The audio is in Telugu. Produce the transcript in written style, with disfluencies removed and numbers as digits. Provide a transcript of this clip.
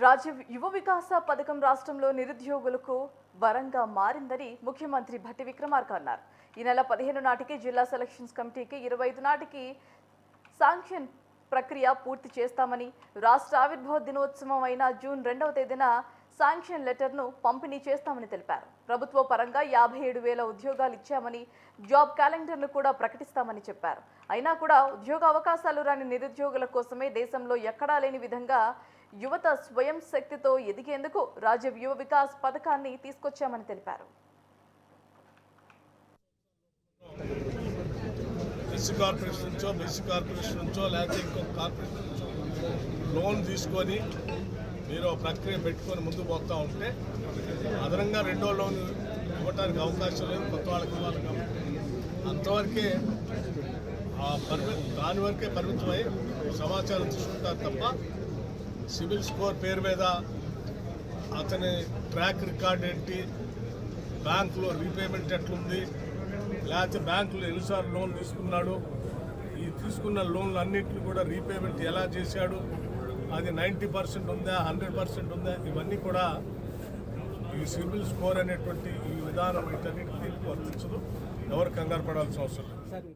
రాజీవ్ యువ వికాస పథకం రాష్ట్రంలో నిరుద్యోగులకు వరంగా మారిందని ముఖ్యమంత్రి భట్టి విక్రమార్క అన్నారు. ఈ నెల 15 నాటికి జిల్లా సెలక్షన్స్ కమిటీకి 25 నాటికి శాంక్షన్ ప్రక్రియ పూర్తి చేస్తామని, రాష్ట్ర ఆవిర్భావ దినోత్సవం అయిన జూన్ 2వ తేదీన శాంక్షన్ లెటర్ను పంపిణీ చేస్తామని తెలిపారు. ప్రభుత్వ పరంగా 57,000 ఉద్యోగాలు ఇచ్చామని, జాబ్ క్యాలెండర్ను కూడా ప్రకటిస్తామని చెప్పారు. అయినా కూడా ఉద్యోగ అవకాశాలు రాని నిరుద్యోగుల కోసమే దేశంలో ఎక్కడా లేని విధంగా యువత స్వయం శక్తితో ఎదిగేందుకు రాజీవ్ యువ వికాస్ పథకాన్ని తీసుకొచ్చామని తెలిపారు. ఎస్సీ కార్పొరేషన్ నుంచో, బీసీ కార్పొరేషన్ నుంచో, లేకపోతే ఇంకొక కార్పొరేషన్ నుంచో లోన్ తీసుకొని మీరు ప్రక్రియ పెట్టుకొని ముందుకు పోతూ ఉంటే అదనంగా రెండో లోన్ ఇవ్వడానికి అవకాశం లేదు, కొత్త వాళ్ళకి ఇవ్వాలి కాబట్టి అంతవరకే దాని వరకే పరిమితమై సమాచారం తీసుకుంటారు తప్ప సివిల్ స్కోర్ పేరు మీద అతని ట్రాక్ రికార్డ్ ఏంటి, బ్యాంకులో రీపేమెంట్ ఎట్లుంది, లేకపోతే బ్యాంకులో ఎన్నిసార్లు లోన్ తీసుకున్నాడు, ఈ తీసుకున్న లోన్లు అన్నింటినీ కూడా రీపేమెంట్ ఎలా చేశాడు, అది 90% ఉందా 100% ఉందా, ఇవన్నీ కూడా ఈ సివిల్ స్కోర్ అనేటువంటి ఈ విధానం వీటన్నిటికీ వర్తించదు. ఎవరు కంగారు పడాల్సిన అవసరం లేదు.